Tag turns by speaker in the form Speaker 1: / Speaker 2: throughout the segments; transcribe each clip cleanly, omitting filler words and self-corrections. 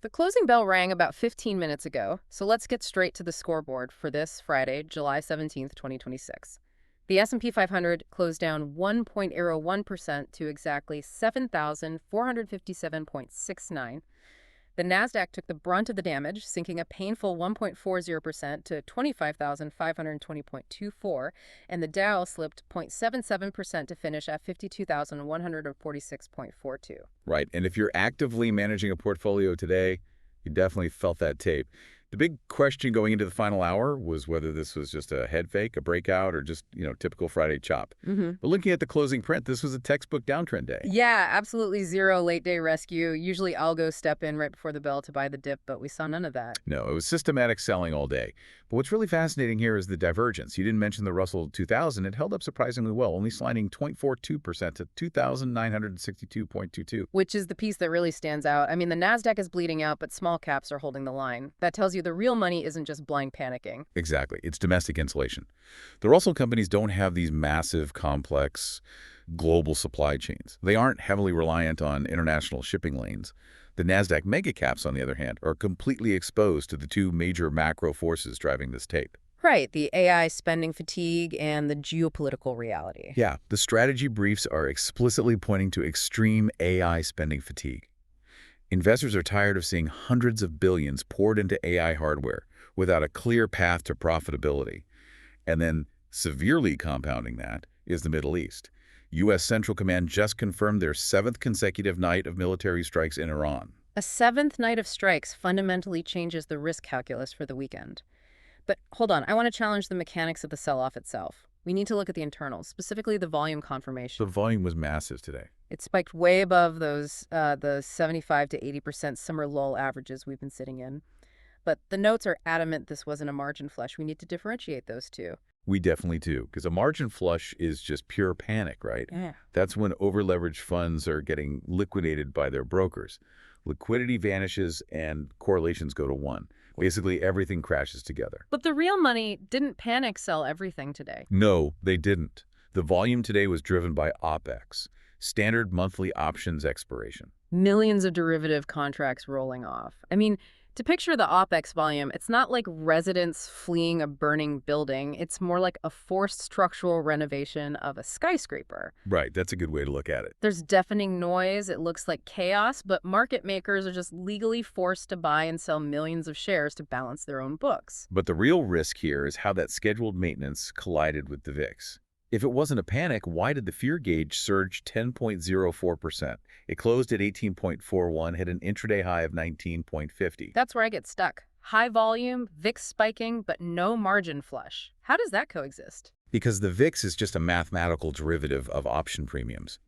Speaker 1: The closing bell rang about 15 minutes ago, so let's get straight to the scoreboard for this Friday, July 17th, 2026. The S&P 500 closed down 1.01% to exactly 7,457.69. The Nasdaq took the brunt of the damage, sinking a painful 1.40% to 25,520.24, and the Dow slipped 0.77% to finish at 52,146.42.
Speaker 2: Right. And if you're actively managing a portfolio today, you definitely felt that tape. The big question going into the final hour was whether this was just a head fake, a breakout, or just, typical Friday chop. But looking at the closing print, this was a textbook downtrend day.
Speaker 1: Yeah, absolutely zero late day rescue. Usually I'll go step in right before the bell to buy the dip, but we saw none of that.
Speaker 2: No, it was systematic selling all day. But what's really fascinating here is the divergence. You didn't mention the Russell 2000. It held up surprisingly well, only sliding 0.42% to 2,962.22.
Speaker 1: Which is the piece that really stands out. I mean, the Nasdaq is bleeding out, but small caps are holding the line. That tells you the real money isn't just blind panicking.
Speaker 2: Exactly. It's domestic insulation. The Russell companies don't have these massive, complex, global supply chains. They aren't heavily reliant on international shipping lanes. The Nasdaq megacaps, on the other hand, are completely exposed to the two major macro forces driving this tape.
Speaker 1: Right, the AI spending fatigue and the geopolitical reality.
Speaker 2: Yeah, the strategy briefs are explicitly pointing to extreme AI spending fatigue. Investors are tired of seeing hundreds of billions poured into AI hardware without a clear path to profitability. And then, severely compounding that, is the Middle East. U.S. Central Command just confirmed their 7th consecutive night of military strikes in Iran.
Speaker 1: A 7th night of strikes fundamentally changes the risk calculus for the weekend. But hold on, I want to challenge the mechanics of the sell-off itself. We need to look at the internals, specifically the volume confirmation.
Speaker 2: The volume was massive today.
Speaker 1: It spiked way above those the 75 to 80% summer lull averages we've been sitting in. But the notes are adamant this wasn't a margin flush. We need to differentiate those two.
Speaker 2: We definitely do, because a margin flush is just pure panic, right?
Speaker 1: Yeah.
Speaker 2: That's when over-leveraged funds are getting liquidated by their brokers. Liquidity vanishes and correlations go to 1. Basically, everything crashes together.
Speaker 1: But the real money didn't panic sell everything today.
Speaker 2: No, they didn't. The volume today was driven by OPEX, standard monthly options expiration.
Speaker 1: Millions of derivative contracts rolling off. I mean, to picture the OPEX volume, it's not like residents fleeing a burning building. It's more like a forced structural renovation of a skyscraper.
Speaker 2: Right, that's a good way to look at it.
Speaker 1: There's deafening noise. It looks like chaos, but market makers are just legally forced to buy and sell millions of shares to balance their own books.
Speaker 2: But the real risk here is how that scheduled maintenance collided with the VIX. If it wasn't a panic, why did the fear gauge surge 10.04%? It closed at 18.41, hit an intraday high of 19.50.
Speaker 1: That's where I get stuck. High volume, VIX spiking, but no margin flush. How does that coexist?
Speaker 2: Because the VIX is just a mathematical derivative of option premiums.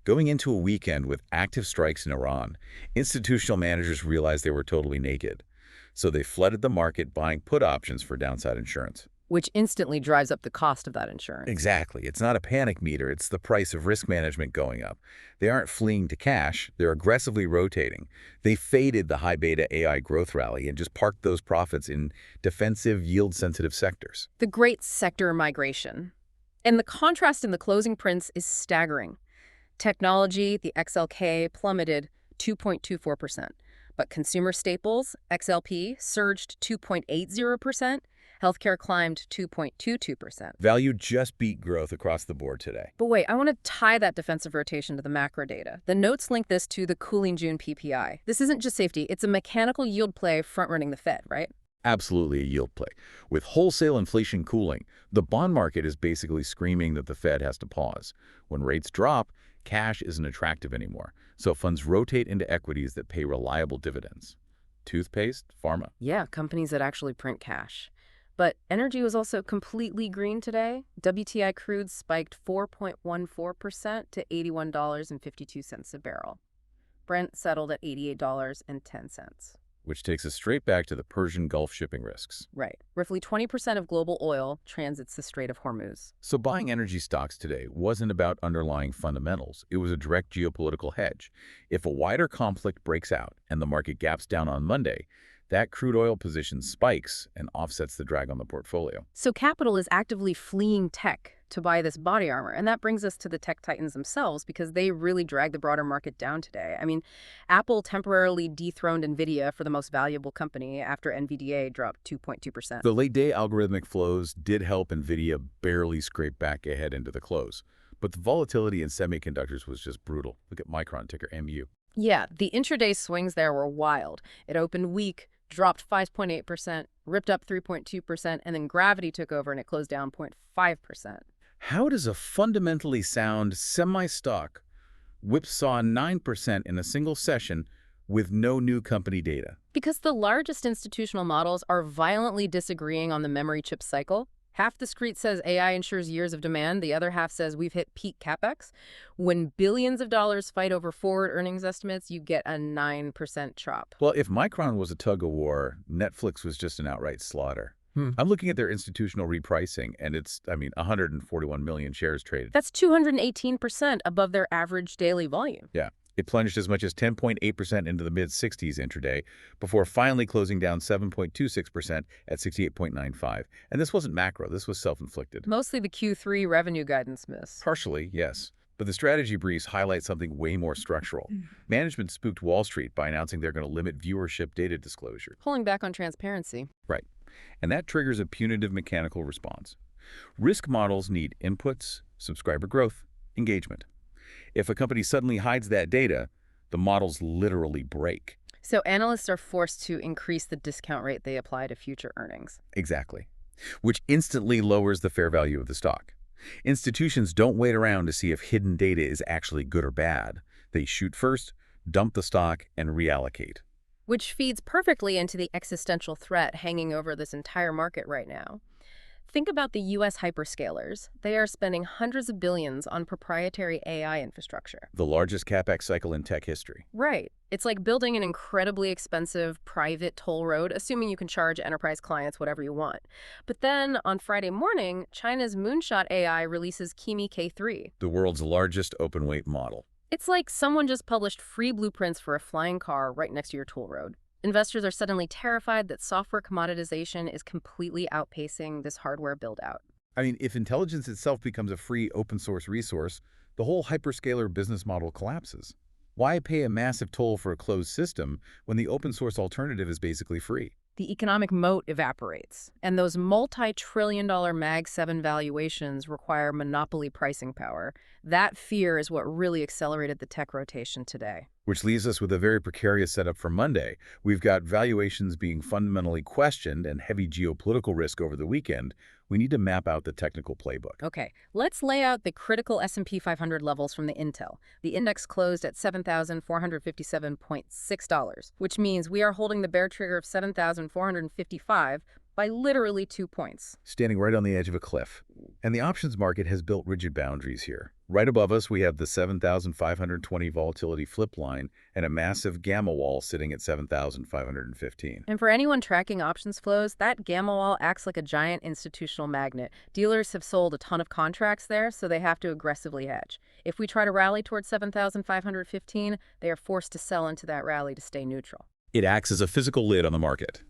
Speaker 2: Going into a weekend with active strikes in Iran, institutional managers realized they were totally naked. So they flooded the market buying put options for downside insurance.
Speaker 1: Which instantly drives up the cost of that insurance.
Speaker 2: Exactly. It's not a panic meter. It's the price of risk management going up. They aren't fleeing to cash. They're aggressively rotating. They faded the high beta AI growth rally and just parked those profits in defensive, yield-sensitive sectors.
Speaker 1: The great sector migration. And the contrast in the closing prints is staggering. Technology, the XLK, plummeted 2.24%. But consumer staples, XLP, surged 2.80%. Healthcare climbed 2.22%.
Speaker 2: Value just beat growth across the board today.
Speaker 1: But wait, I want to tie that defensive rotation to the macro data. The notes link this to the cooling June PPI. This isn't just safety, it's a mechanical yield play front-running the Fed, right?
Speaker 2: Absolutely a yield play. With wholesale inflation cooling, the bond market is basically screaming that the Fed has to pause. When rates drop, cash isn't attractive anymore, so funds rotate into equities that pay reliable dividends. Toothpaste, pharma.
Speaker 1: Yeah, companies that actually print cash. But energy was also completely green today. WTI crude spiked 4.14% to $81.52 a barrel. Brent settled at $88.10.
Speaker 2: Which takes us straight back to the Persian Gulf shipping risks.
Speaker 1: Right. Roughly 20% of global oil transits the Strait of Hormuz.
Speaker 2: So buying energy stocks today wasn't about underlying fundamentals. It was a direct geopolitical hedge. If a wider conflict breaks out and the market gaps down on Monday, that crude oil position spikes and offsets the drag on the portfolio.
Speaker 1: So capital is actively fleeing tech, to buy this body armor. And that brings us to the tech titans themselves because they really drag the broader market down today. I mean, Apple temporarily dethroned NVIDIA for the most valuable company after NVDA dropped 2.2%.
Speaker 2: The late-day algorithmic flows did help NVIDIA barely scrape back ahead into the close. But the volatility in semiconductors was just brutal. Look at Micron, ticker MU.
Speaker 1: Yeah, the intraday swings there were wild. It opened weak, dropped 5.8%, ripped up 3.2%, and then gravity took over and it closed down 0.5%.
Speaker 2: How does a fundamentally sound semi-stock whipsaw 9% in a single session with no new company data?
Speaker 1: Because the largest institutional models are violently disagreeing on the memory chip cycle. Half the street says AI ensures years of demand. The other half says we've hit peak capex. When billions of dollars fight over forward earnings estimates, you get a 9% chop.
Speaker 2: Well, if Micron was a tug-of-war, Netflix was just an outright slaughter. I'm looking at their institutional repricing, and it's, 141 million shares traded.
Speaker 1: That's 218% above their average daily volume.
Speaker 2: Yeah. It plunged as much as 10.8% into the mid-60s intraday before finally closing down 7.26% at 68.95. And this wasn't macro, this was self-inflicted.
Speaker 1: Mostly the Q3 revenue guidance miss.
Speaker 2: Partially, yes. But the strategy briefs highlight something way more structural. Management spooked Wall Street by announcing they're going to limit viewership data disclosure.
Speaker 1: Pulling back on transparency.
Speaker 2: Right. And that triggers a punitive mechanical response. Risk models need inputs, subscriber growth, engagement. If a company suddenly hides that data, the models literally break.
Speaker 1: So analysts are forced to increase the discount rate they apply to future earnings.
Speaker 2: Exactly. Which instantly lowers the fair value of the stock. Institutions don't wait around to see if hidden data is actually good or bad. They shoot first, dump the stock, and reallocate.
Speaker 1: Which feeds perfectly into the existential threat hanging over this entire market right now. Think about the U.S. hyperscalers. They are spending hundreds of billions on proprietary AI infrastructure.
Speaker 2: The largest capex cycle in tech history.
Speaker 1: Right. It's like building an incredibly expensive private toll road, assuming you can charge enterprise clients whatever you want. But then on Friday morning, China's Moonshot AI releases Kimi K3.
Speaker 2: The world's largest open-weight model.
Speaker 1: It's like someone just published free blueprints for a flying car right next to your toll road. Investors are suddenly terrified that software commoditization is completely outpacing this hardware build-out.
Speaker 2: If intelligence itself becomes a free open-source resource, the whole hyperscaler business model collapses. Why pay a massive toll for a closed system when the open-source alternative is basically free?
Speaker 1: The economic moat evaporates, and those multi-trillion-dollar Mag 7 valuations require monopoly pricing power. That fear is what really accelerated the tech rotation today.
Speaker 2: Which leaves us with a very precarious setup for Monday. We've got valuations being fundamentally questioned and heavy geopolitical risk over the weekend. We need to map out the technical playbook.
Speaker 1: Okay, let's lay out the critical S&P 500 levels from the Intel. The index closed at $7,457.6, which means we are holding the bear trigger of 7,455 by literally 2 points.
Speaker 2: Standing right on the edge of a cliff. And the options market has built rigid boundaries here. Right above us, we have the 7,520 volatility flip line and a massive gamma wall sitting at 7,515.
Speaker 1: And for anyone tracking options flows, that gamma wall acts like a giant institutional magnet. Dealers have sold a ton of contracts there, so they have to aggressively hedge. If we try to rally towards 7,515, they are forced to sell into that rally to stay neutral.
Speaker 2: It acts as a physical lid on the market.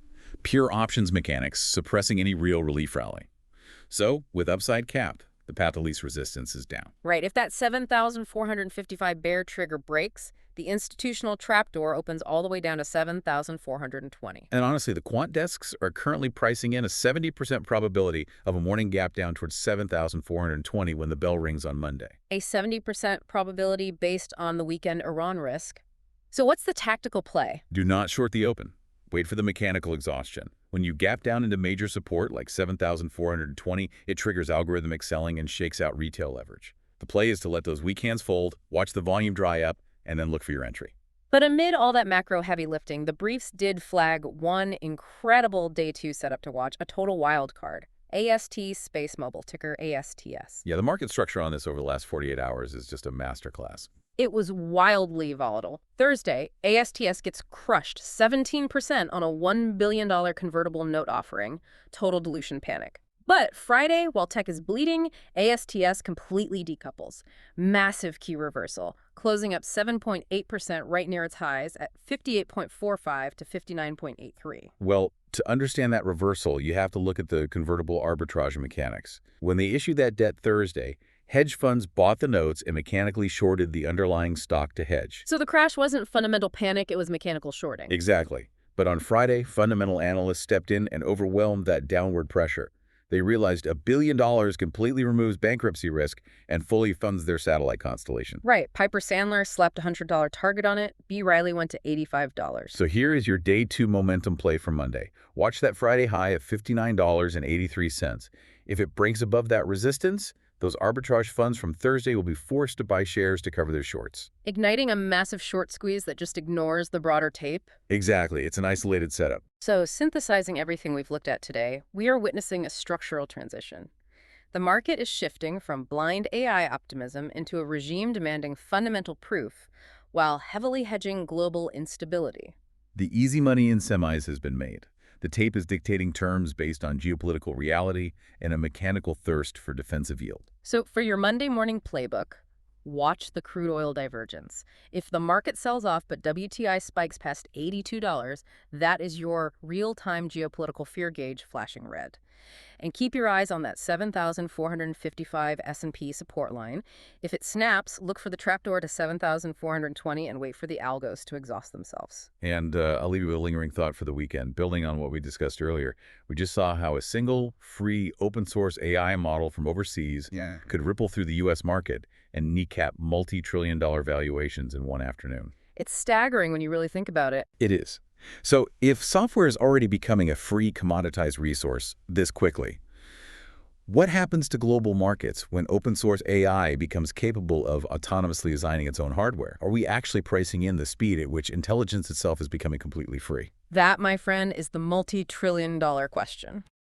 Speaker 2: Pure options mechanics, suppressing any real relief rally. So, with upside capped, the path of least resistance is down.
Speaker 1: Right. If that 7,455 bear trigger breaks, the institutional trapdoor opens all the way down to 7,420.
Speaker 2: And honestly, the quant desks are currently pricing in a 70% probability of a morning gap down towards 7,420 when the bell rings on Monday.
Speaker 1: A 70% probability based on the weekend Iran risk. So what's the tactical play?
Speaker 2: Do not short the open. Wait for the mechanical exhaustion. When you gap down into major support like 7,420, it triggers algorithmic selling and shakes out retail leverage. The play is to let those weak hands fold, watch the volume dry up, and then look for your entry.
Speaker 1: But amid all that macro heavy lifting, the briefs did flag one incredible day 2 setup to watch, a total wild card. AST Space Mobile, ticker ASTS.
Speaker 2: Yeah, the market structure on this over the last 48 hours is just a masterclass.
Speaker 1: It was wildly volatile. Thursday, ASTS gets crushed 17% on a $1 billion convertible note offering. Total dilution panic. But Friday, while tech is bleeding, ASTS completely decouples. Massive key reversal, closing up 7.8% right near its highs at 58.45 to 59.83.
Speaker 2: Well, to understand that reversal, you have to look at the convertible arbitrage mechanics. When they issued that debt Thursday, hedge funds bought the notes and mechanically shorted the underlying stock to hedge.
Speaker 1: So the crash wasn't fundamental panic, it was mechanical shorting.
Speaker 2: Exactly. But on Friday, fundamental analysts stepped in and overwhelmed that downward pressure. They realized $1 billion completely removes bankruptcy risk and fully funds their satellite constellation.
Speaker 1: Right. Piper Sandler slapped a $100 target on it. B. Riley went to $85.
Speaker 2: So here is your day 2 momentum play for Monday. Watch that Friday high of $59.83. If it breaks above that resistance, those arbitrage funds from Thursday will be forced to buy shares to cover their shorts.
Speaker 1: Igniting a massive short squeeze that just ignores the broader tape.
Speaker 2: Exactly. It's an isolated setup.
Speaker 1: So, synthesizing everything we've looked at today, we are witnessing a structural transition. The market is shifting from blind AI optimism into a regime demanding fundamental proof, while heavily hedging global instability.
Speaker 2: The easy money in semis has been made. The tape is dictating terms based on geopolitical reality and a mechanical thirst for defensive yield.
Speaker 1: So, for your Monday morning playbook, watch the crude oil divergence. If the market sells off but WTI spikes past $82, that is your real-time geopolitical fear gauge flashing red. And keep your eyes on that 7,455 S&P support line. If it snaps, look for the trapdoor to 7,420 and wait for the algos to exhaust themselves.
Speaker 2: And I'll leave you with a lingering thought for the weekend. Building on what we discussed earlier, we just saw how a single, free, open-source AI model from overseas could ripple through the U.S. market and kneecap multi-trillion-dollar valuations in one afternoon.
Speaker 1: It's staggering when you really think about it.
Speaker 2: It is. So if software is already becoming a free commoditized resource this quickly, what happens to global markets when open-source AI becomes capable of autonomously designing its own hardware? Are we actually pricing in the speed at which intelligence itself is becoming completely free?
Speaker 1: That, my friend, is the multi-trillion-dollar question.